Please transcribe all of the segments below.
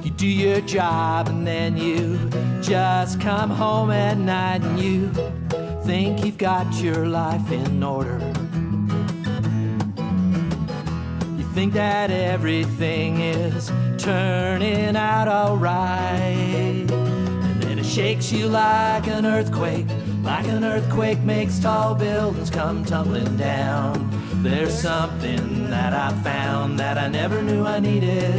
You do your job and then you just come home at night and you think you've got your life in order. You think that everything is turning out alright, and then it shakes you like an earthquake. Like an earthquake makes tall buildings come tumbling down. There's something that I found that I never knew I needed,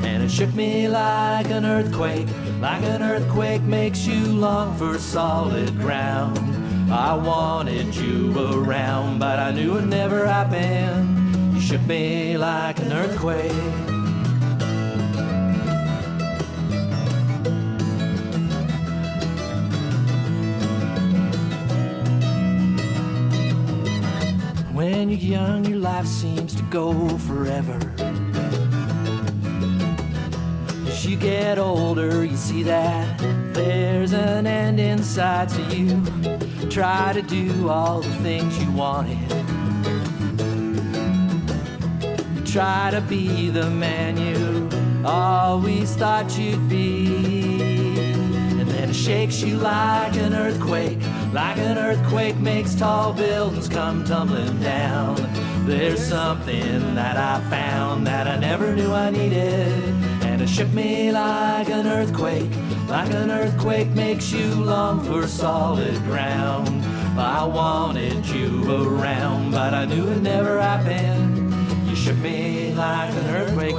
and it shook me like an earthquake. Like an earthquake makes you long for solid ground. I wanted you around, but I knew it'd never happen. You shook me like an earthquake. When you're young, your life seems to go forever. As you get older, you see that there's an end in sight, so you try to do all the things you wanted. You try to be the man you always thought you'd be, and then it shakes you like an earthquake. Like an earthquake makes tall buildings come tumbling down. There's something that I found that I never knew I needed, and it shook me like an earthquake. Like an earthquake makes you long for solid ground. I wanted you around, but I knew it'd never happen. You shook me like an earthquake.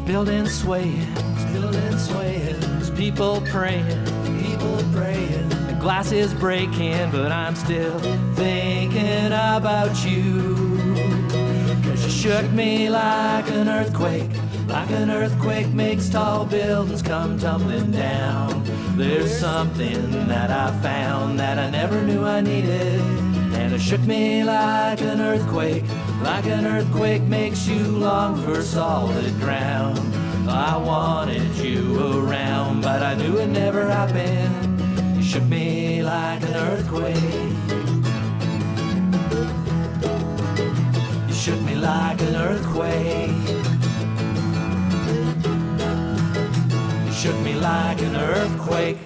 Building swaying, there's people praying, the glass is breaking, but I'm still thinking about you. 'Cause you shook me like an earthquake. Like an earthquake makes tall buildings come tumbling down. There's something that I found that I never knew I needed, and it shook me like an earthquake. Like an earthquake makes you long for solid ground. I wanted you around, but I knew it'd never happen. You shook me like an earthquake. You shook me like an earthquake. You shook me like an earthquake.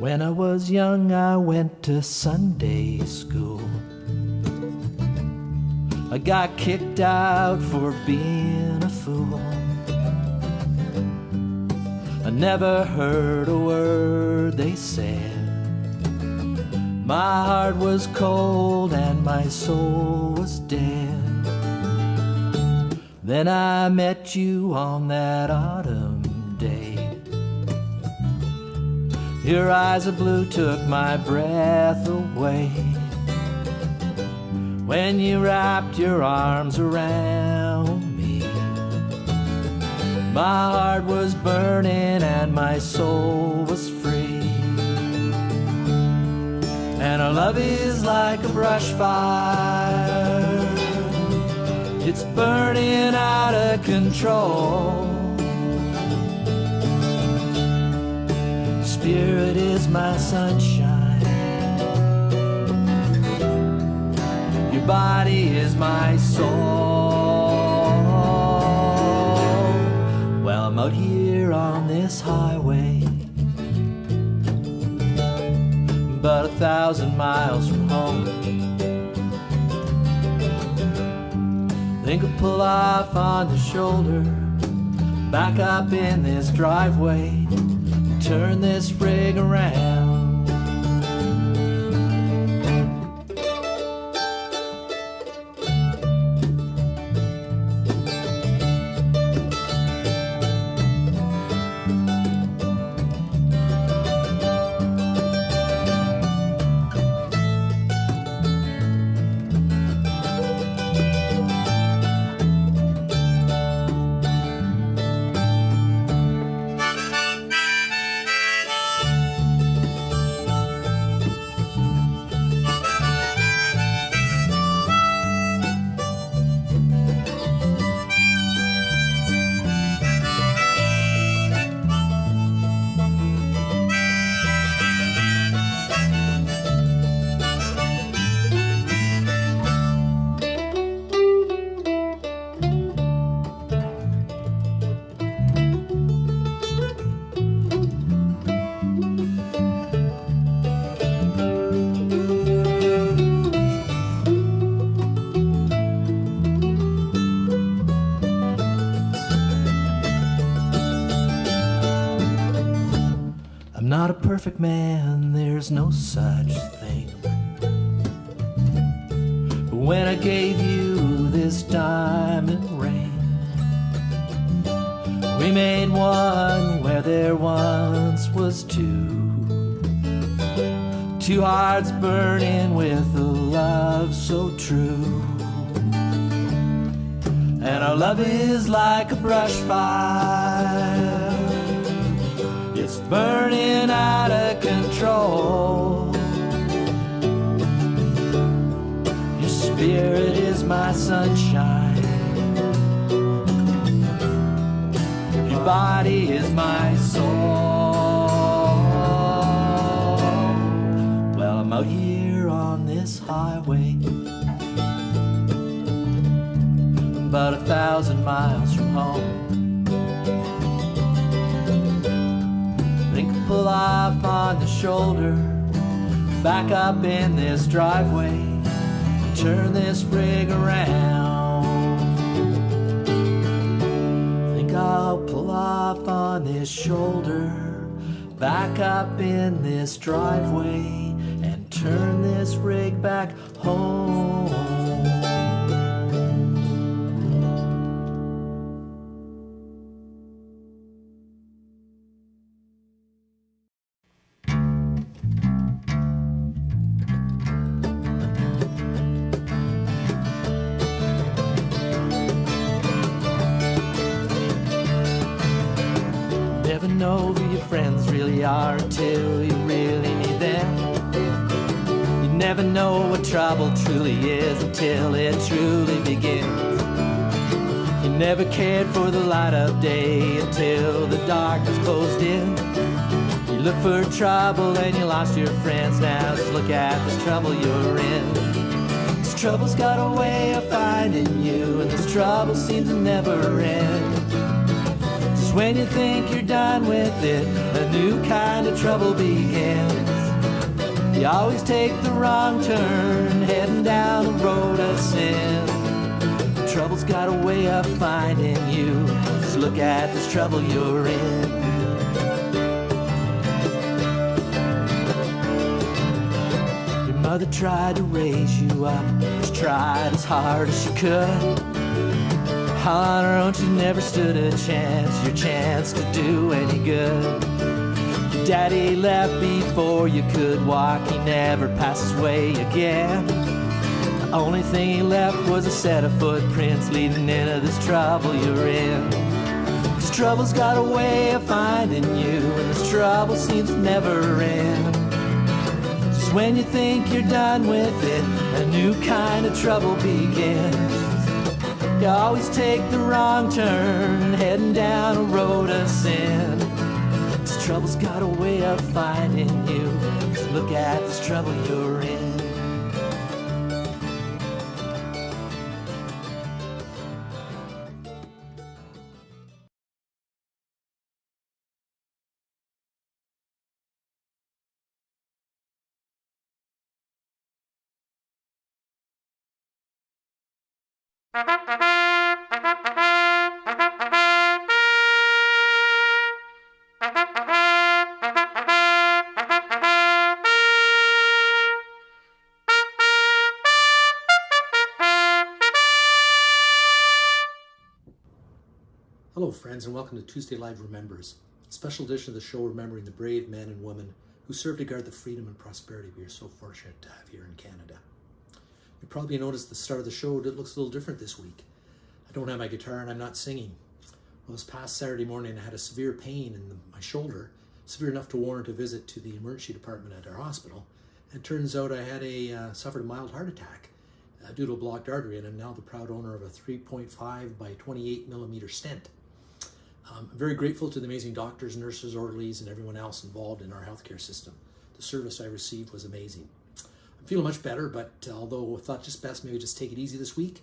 When I was young, I went to Sunday school. I got kicked out for being a fool. I never heard a word they said. My heart was cold and my soul was dead. Then I met you on that autumn day. Your eyes of blue took my breath away. When you wrapped your arms around me, my heart was burning and my soul was free. And our love is like a brush fire. It's burning out of control. Spirit is my sunshine. Your body is my soul. Well, I'm out here on this highway, about 1,000 miles from home. Think I'll pull off on the shoulder, back up in this driveway. turn this rig around. Not a perfect man, there's no such thing. But when I gave you this diamond ring, we made one where there once was two. Two hearts burning with a love so true. And our love is like a brush fire, it's burning out of control. Your spirit is my sunshine, your body is my soul. Well, I'm out here on this highway, about 1,000 miles from home. Pull off on the shoulder, back up in this driveway, turn this rig around. Think I'll pull off on this shoulder, back up in this driveway, and turn this rig back home. Never know who your friends really are until you really need them. You never know what trouble truly is until it truly begins. You never cared for the light of day until the darkness closed in. You look for trouble and you lost your friends. Now just look at this trouble you're in. This trouble's got a way of finding you, and this trouble seems to never end. When you think you're done with it, a new kind of trouble begins. You always take the wrong turn, heading down the road of sin. Trouble's got a way of finding you, just look at this trouble you're in. Your mother tried to raise you up, she tried as hard as she could. On her own, she never stood a chance, your chance to do any good. Your daddy left before you could walk, he never passed his way again. The only thing he left was a set of footprints leading into this trouble you're in. This trouble's got a way of finding you, and this trouble seems to never end. Just when you think you're done with it, a new kind of trouble begins. You always take the wrong turn, heading down a road of sin. This trouble's got a way of finding you, so look at this trouble you're in. friends, and welcome to Tuesday Live Remembrance, a special edition of the show remembering the brave men and women who served to guard the freedom and prosperity we are so fortunate to have here in Canada. You probably noticed the start of the show, it looks a little different this week. I don't have my guitar and I'm not singing. Well, this past Saturday morning I had a severe pain in my shoulder, severe enough to warrant a visit to the emergency department at our hospital. And it turns out I had suffered a mild heart attack due to a blocked artery, and I'm now the proud owner of a 3.5 by 28 millimeter stent. I'm very grateful to the amazing doctors, nurses, orderlies, and everyone else involved in our healthcare system. The service I received was amazing. I'm feeling much better, but although I thought just best maybe just take it easy this week,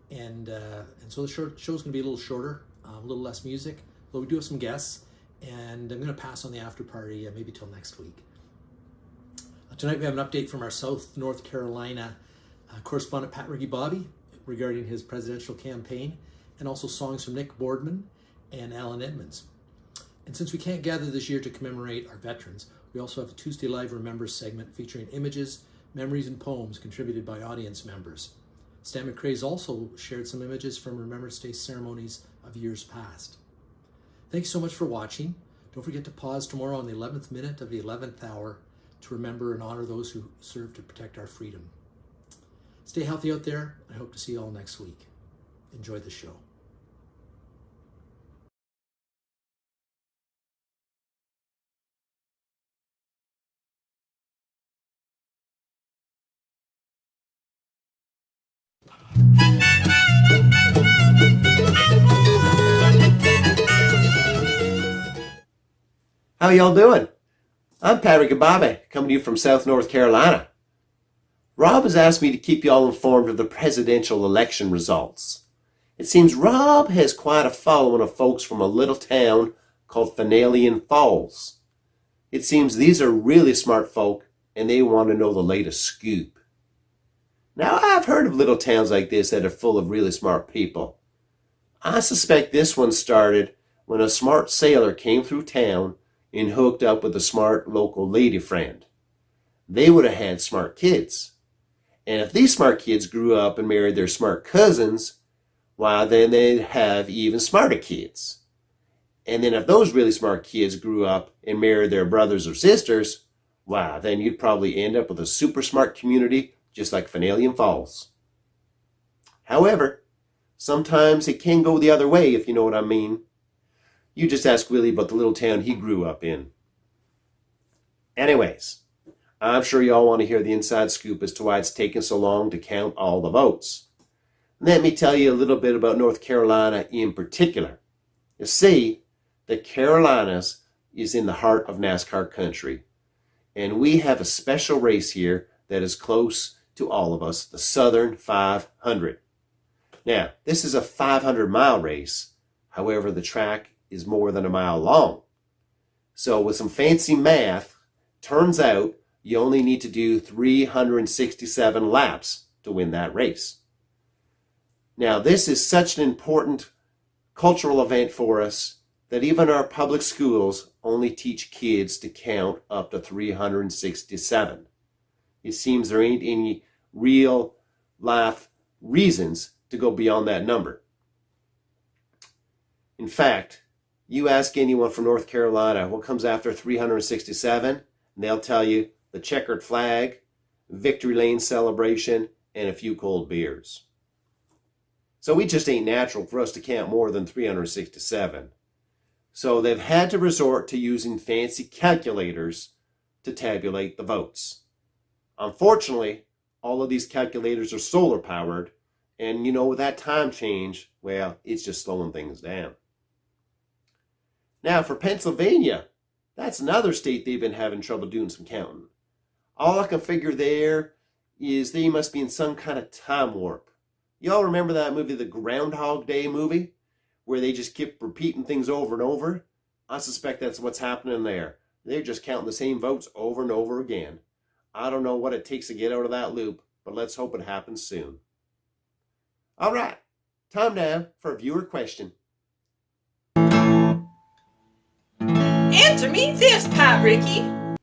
and so the show's going to be a little shorter, a little less music, though we do have some guests, and I'm going to pass on the after party maybe till next week. Tonight we have an update from our South North Carolina correspondent PatRicky Bobby regarding his presidential campaign, and also songs from Nick Bordmann and Alan Edmunds. And since we can't gather this year to commemorate our veterans, we also have a Tuesday Live Remember segment featuring images, memories, and poems contributed by audience members. Stan McRae has also shared some images from Remembrance Day ceremonies of years past. Thanks so much for watching. Don't forget to pause tomorrow on the 11th minute of the 11th hour to remember and honor those who serve to protect our freedom. Stay healthy out there. I hope to see you all next week. Enjoy the show. How y'all doing? I'm PatRicky Bobby, coming to you from South North Carolina. Rob has asked me to keep y'all informed of the presidential election results. It seems Rob has quite a following of folks from a little town called Fanalian Falls. It seems these are really smart folk and they want to know the latest scoop. Now, I've heard of little towns like this that are full of really smart people. I suspect this one started when a smart sailor came through town and hooked up with a smart local lady friend. They would have had smart kids. And if these smart kids grew up and married their smart cousins, why, then they'd have even smarter kids. And then if those really smart kids grew up and married their brothers or sisters, why, then you'd probably end up with a super smart community just like Fanalian Falls. However, sometimes it can go the other way, if you know what I mean. You just ask Willie about the little town he grew up in. Anyways, I'm sure y'all want to hear the inside scoop as to why it's taken so long to count all the votes. Let me tell you a little bit about North Carolina in particular. You see, the Carolinas is in the heart of NASCAR country, and we have a special race here that is close to all of us, the Southern 500. Now, this is a 500-mile race. However, the track is more than a mile long. So with some fancy math, turns out you only need to do 367 laps to win that race. Now, this is such an important cultural event for us that even our public schools only teach kids to count up to 367. It seems there ain't any real life reasons to go beyond that number. In fact, you ask anyone from North Carolina what comes after 367, and they'll tell you the checkered flag, victory lane celebration, and a few cold beers. So it just ain't natural for us to count more than 367. So they've had to resort to using fancy calculators to tabulate the votes. Unfortunately, all of these calculators are solar powered, and with that time change, well, it's just slowing things down. Now for Pennsylvania, that's another state they've been having trouble doing some counting. All I can figure there is they must be in some kind of time warp. Y'all remember that movie, the Groundhog Day movie, where they just keep repeating things over and over? I suspect that's what's happening there. They're just counting the same votes over and over again. I don't know what it takes to get out of that loop, but let's hope it happens soon. All right, time now for a viewer question. Answer me this, PatRicky.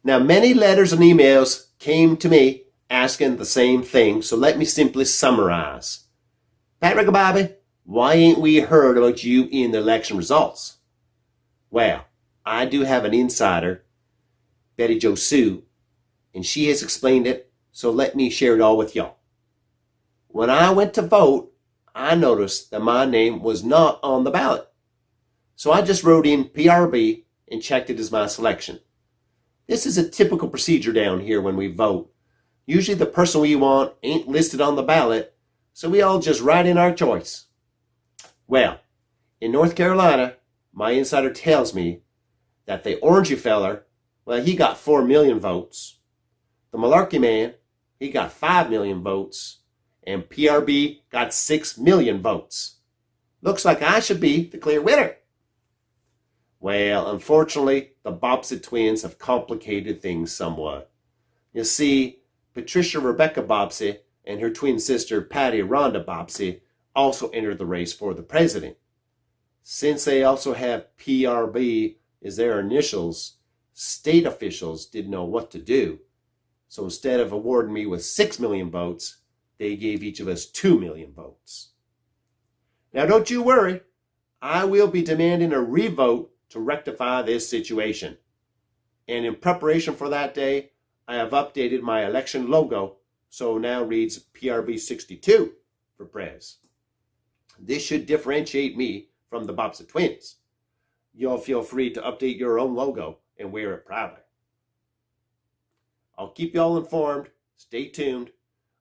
Now, many letters and emails came to me asking the same thing, so let me simply summarize. PatRicky Bobby, Why ain't we heard about you in the election results? Well, I do have an insider, Betty Jo Sue, and she has explained it, so let me share it all with y'all. When I went to vote, I noticed that my name was not on the ballot. So I just wrote in PRB and checked it as my selection. This is a typical procedure down here when we vote. Usually the person we want ain't listed on the ballot, so we all just write in our choice. Well, in North Carolina, my insider tells me that the orangey feller, well, he got 4 million votes. The malarkey man, he got 5 million votes. And PRB got 6 million votes. Looks like I should be the clear winner. Well, unfortunately, the Bobbsey twins have complicated things somewhat. You see, Patricia Rebecca Bobbsey and her twin sister Patty Rhonda Bobbsey also entered the race for the president. Since they also have PRB as their initials, state officials didn't know what to do. So instead of awarding me with 6 million votes, they gave each of us 2 million votes. Now don't you worry, I will be demanding a revote to rectify this situation. And in preparation for that day, I have updated my election logo, so it now reads PRB 62 for Prez. This should differentiate me from the Bobbsey twins. You'll feel free to update your own logo and wear it proudly. I'll keep you all informed. Stay tuned.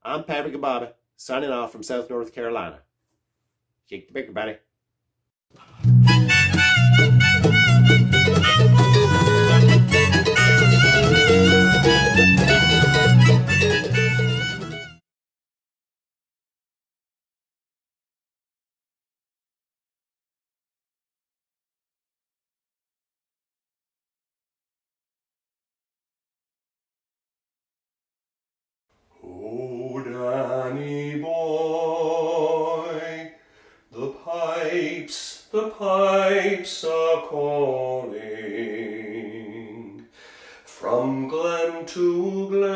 I'm PatRicky Bobby, signing off from South North Carolina. Shake the bacon, buddy. Oh, Danny boy, the pipes are calling from glen to glen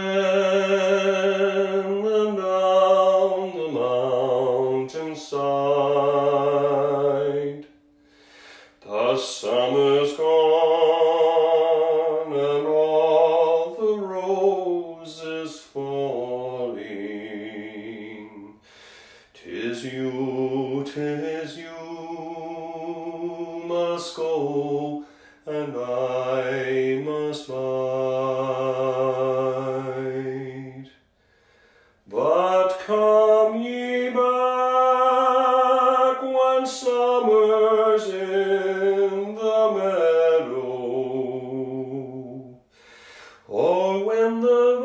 and down the mountainside. The summer's gone and all the roses falling. 'Tis you must go and I must bide. But come ye back when summer's in the meadow, or when the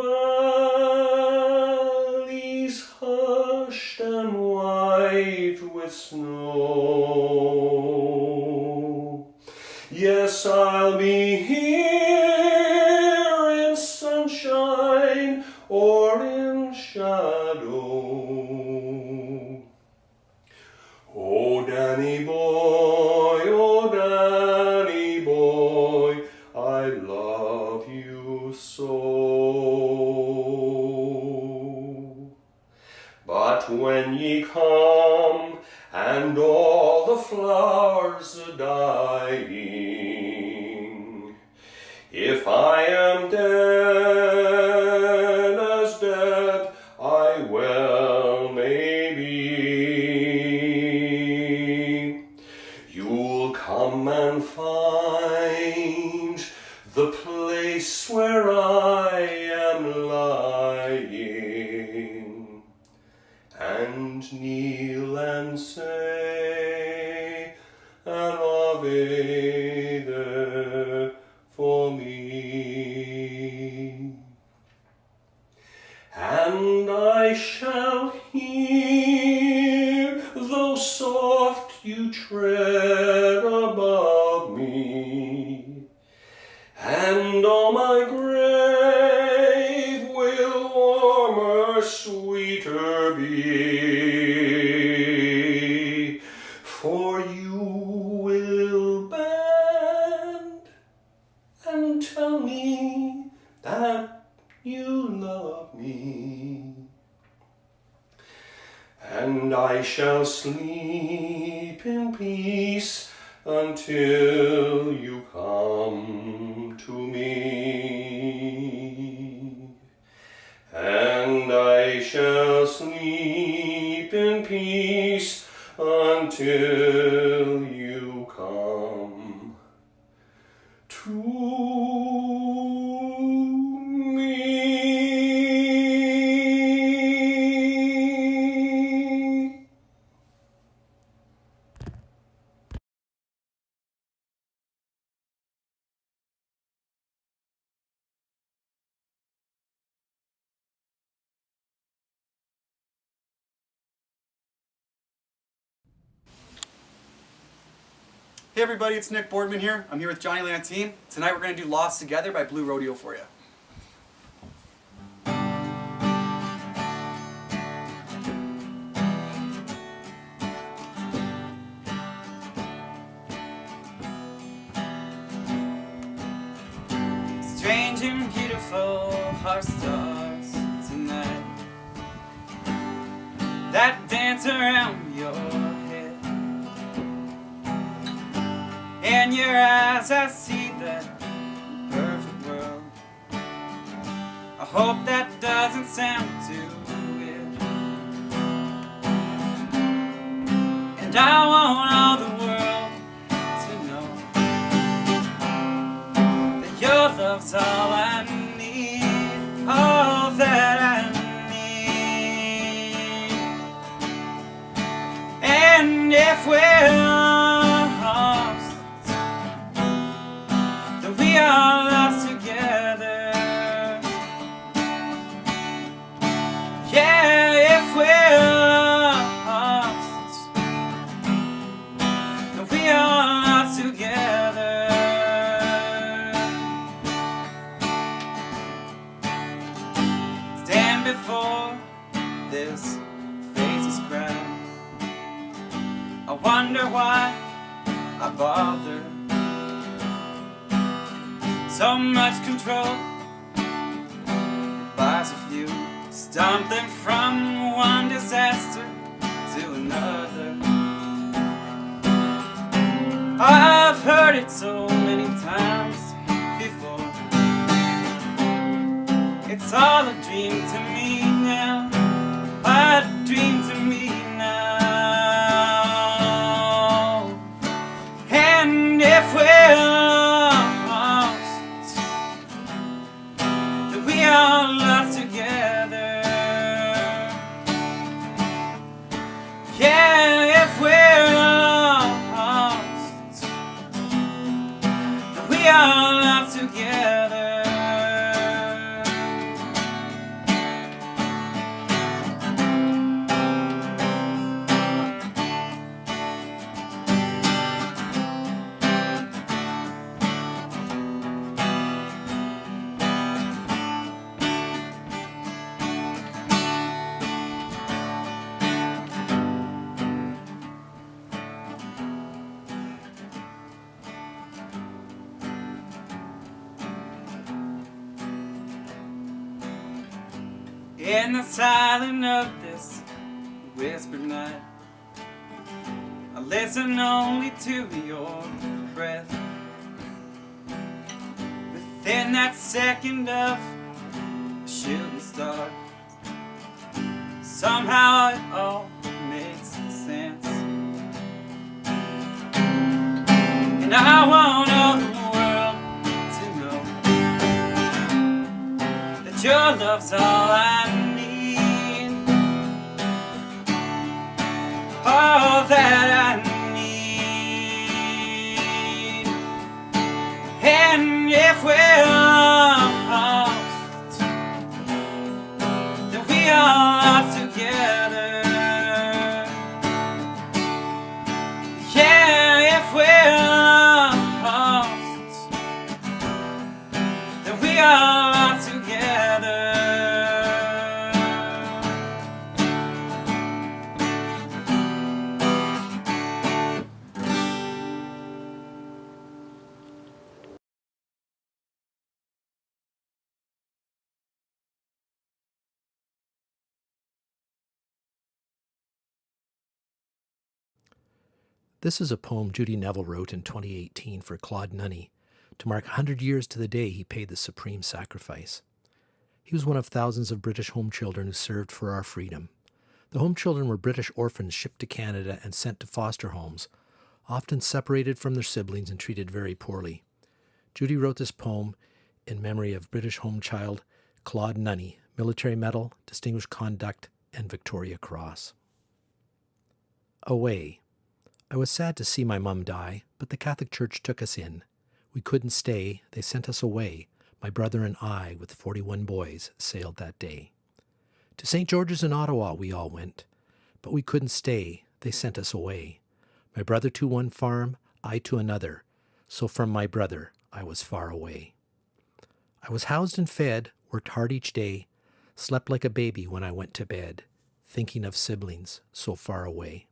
valley's hushed and white with snow. Yes, I'll be here in sunshine or in shadow. Oh, Danny boy, I love you so. But when ye come and all the flowers are dying, if I am dead as dead, I well may be. You'll come and find the place where I am lying, and kneel and say an Ave there for me. And I shall hear, though soft you tread above me, and all my grave will warmer, sweeter be, for you will bend and tell me that you love me. and I shall sleep in peace until you come to me. And I shall sleep in peace until you come to me. Hey everybody, it's Nick Bordmann here. I'm here with Johnny Lantine. Tonight we're going to do Lost Together by Blue Rodeo for you. Strange and beautiful are stars tonight that dance around your head. In your eyes I see that perfect world. I hope that doesn't sound too weird. And I want all the world to know that your love's all I need, all that I need. And if we're lost, then we are lost together. Yeah, if we're lost, then we are lost together. Stand before this faceless crowd. I wonder why I bother. So much control buys a few, stumbling from one disaster to another. I've heard it so many times before. It's all a dream to me now, a dream to me now. And if we're lost, then we are lost together. Yeah, if we're lost, then we are lost together. In the silence of this whispered night, I listen only to your breath. Within that second of a shooting star, somehow it all makes sense. And I want all the world to know that your love's all I need, all that I need. And if we're lost, then we are lost together. Yeah, if we're lost, then we are lost together. This is a poem Judy Neville wrote in 2018 for Claude Nunny to mark 100 years to the day he paid the supreme sacrifice. He was one of thousands of British home children who served for our freedom. The home children were British orphans shipped to Canada and sent to foster homes, often separated from their siblings and treated very poorly. Judy wrote this poem in memory of British home child Claude Nunny, Military Medal, Distinguished Conduct, and Victoria Cross. Away. I was sad to see my mum die, but the Catholic Church took us in. We couldn't stay, they sent us away. My brother and I, with 41 boys, sailed that day. To St. George's in Ottawa we all went, but we couldn't stay, they sent us away. My brother to one farm, I to another, so from my brother I was far away. I was housed and fed, worked hard each day, slept like a baby when I went to bed, thinking of siblings so far away.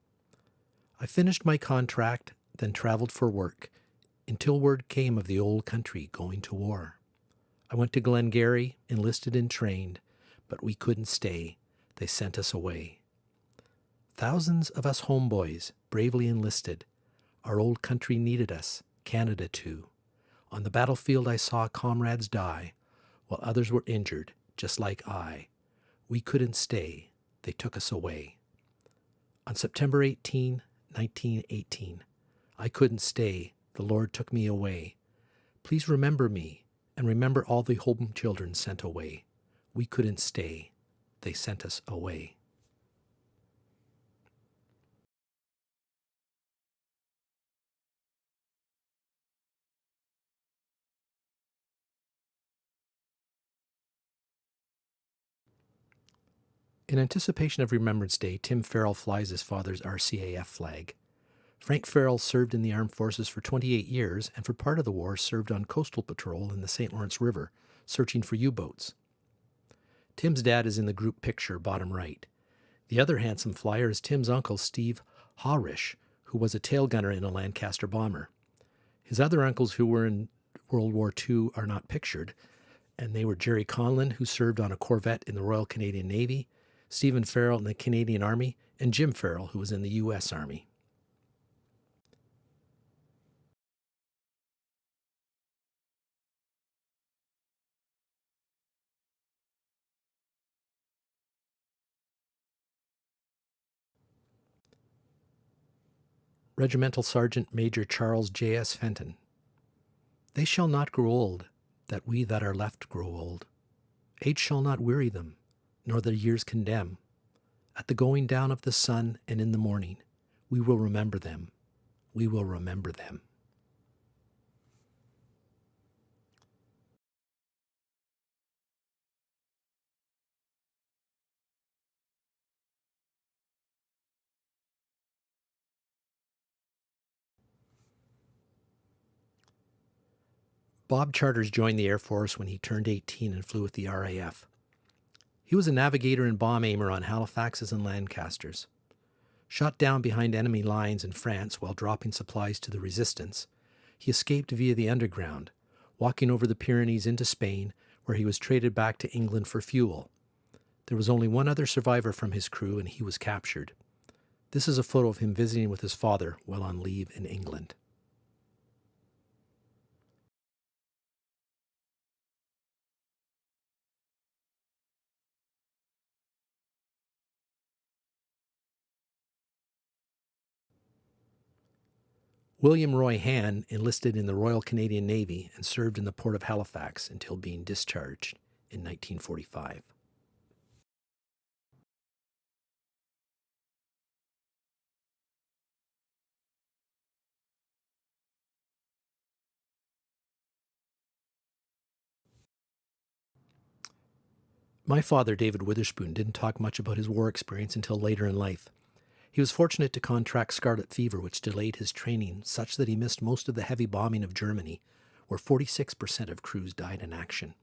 I finished my contract, then traveled for work, until word came of the old country going to war. I went to Glengarry, enlisted and trained, but we couldn't stay, they sent us away. Thousands of us homeboys, bravely enlisted, our old country needed us, Canada too. On the battlefield I saw comrades die, while others were injured, just like I. We couldn't stay, they took us away. On September 18, 1918, I couldn't stay, the Lord took me away. Please remember me, and remember all the home children sent away. We couldn't stay, they sent us away. In anticipation of Remembrance Day, Tim Farrell flies his father's RCAF flag. Frank Farrell served in the armed forces for 28 years and for part of the war served on coastal patrol in the St. Lawrence River, searching for U-boats. Tim's dad is in the group picture, bottom right. The other handsome flyer is Tim's uncle, Steve Hawrish, who was a tail gunner in a Lancaster bomber. His other uncles who were in World War II are not pictured, and they were Jerry Conlon, who served on a Corvette in the Royal Canadian Navy, Stephen Farrell in the Canadian Army, and Jim Farrell, who was in the U.S. Army. Regimental Sergeant Major Charles J.S. Fenton. They shall not grow old, that we that are left grow old. Age shall not weary them, nor the years condemn. At the going down of the sun and in the morning, we will remember them. We will remember them. Bob Charters joined the Air Force when he turned 18 and flew with the RAF. He was a navigator and bomb aimer on Halifaxes and Lancasters. Shot down behind enemy lines in France while dropping supplies to the resistance, he escaped via the underground, walking over the Pyrenees into Spain, where he was traded back to England for fuel. There was only one other survivor from his crew, and he was captured. This is a photo of him visiting with his father while on leave in England. William Roy Han enlisted in the Royal Canadian Navy and served in the port of Halifax until being discharged in 1945. My father, David Witherspoon, didn't talk much about his war experience until later in life. He was fortunate to contract scarlet fever, which delayed his training such that he missed most of the heavy bombing of Germany, where 46% of crews died in action.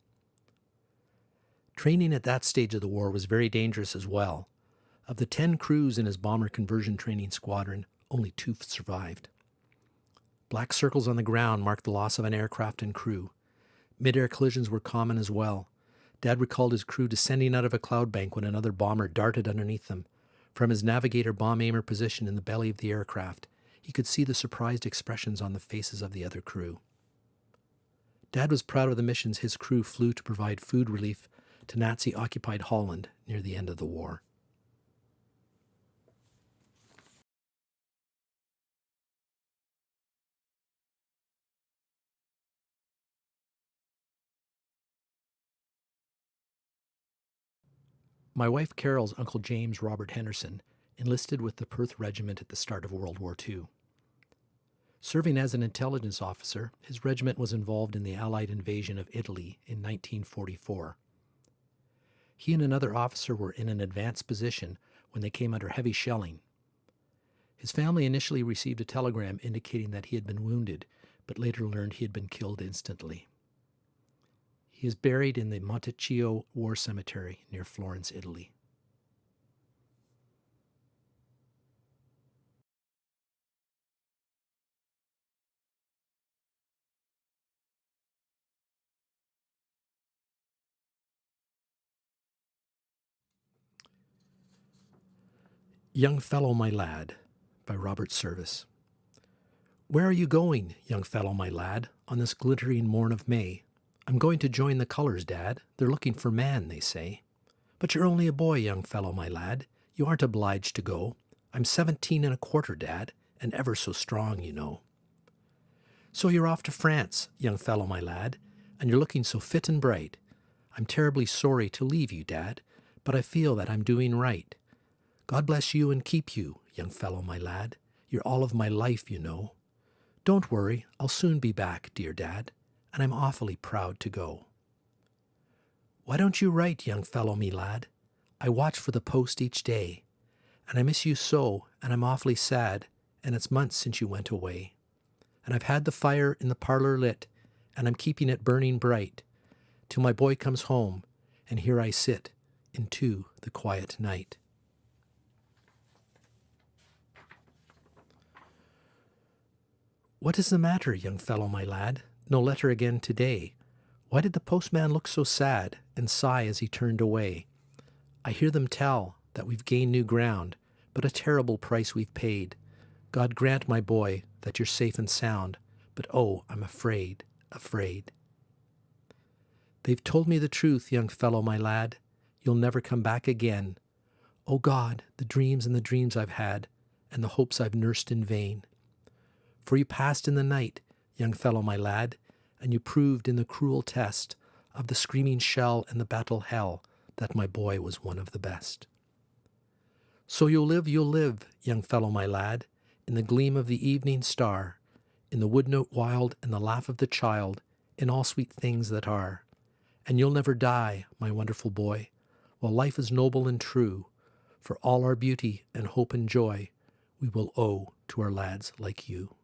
Training at that stage of the war was very dangerous as well. Of the 10 crews in his bomber conversion training squadron, only 2 survived. Black circles on the ground marked the loss of an aircraft and crew. Mid-air collisions were common as well. Dad recalled his crew descending out of a cloud bank when another bomber darted underneath them. From his navigator bomb aimer position in the belly of the aircraft, He could see the surprised expressions on the faces of the other crew. Dad was proud of the missions his crew flew to provide food relief to Nazi-occupied Holland near the end of the war. My wife Carol's Uncle James Robert Henderson enlisted with the Perth Regiment at the start of World War II. Serving as an intelligence officer, his regiment was involved in the Allied invasion of Italy in 1944. He and another officer were in an advanced position when they came under heavy shelling. His family initially received a telegram indicating that he had been wounded, but later learned he had been killed instantly. He is buried in the Montecchio War Cemetery near Florence, Italy. Young Fellow, My Lad by Robert Service. Where are you going, young fellow, my lad, on this glittering morn of May? I'm going to join the colours, Dad. They're looking for man, they say. But you're only a boy, young fellow, my lad. You aren't obliged to go. I'm 17 and a quarter, Dad, and ever so strong, you know. So you're off to France, young fellow, my lad, and you're looking so fit and bright. I'm terribly sorry to leave you, Dad, but I feel that I'm doing right. God bless you and keep you, young fellow, my lad. You're all of my life, you know. Don't worry, I'll soon be back, dear Dad, and I'm awfully proud to go. Why don't you write, young fellow, me lad? I watch for the post each day, and I miss you so, and I'm awfully sad, and it's months since you went away. And I've had the fire in the parlour lit, and I'm keeping it burning bright, till my boy comes home, and here I sit into the quiet night. What is the matter, young fellow, my lad? No letter again today. Why did the postman look so sad and sigh as he turned away? I hear them tell that we've gained new ground, but a terrible price we've paid. God grant, my boy, that you're safe and sound, but oh, I'm afraid, afraid. They've told me the truth, young fellow, my lad. You'll never come back again. Oh God, the dreams and the dreams I've had, and the hopes I've nursed in vain. For you passed in the night, young fellow, my lad, and you proved in the cruel test of the screaming shell and the battle hell that my boy was one of the best. So you'll live, young fellow, my lad, in the gleam of the evening star, in the wood note wild and the laugh of the child, in all sweet things that are. And you'll never die, my wonderful boy, while life is noble and true, for all our beauty and hope and joy we will owe to our lads like you.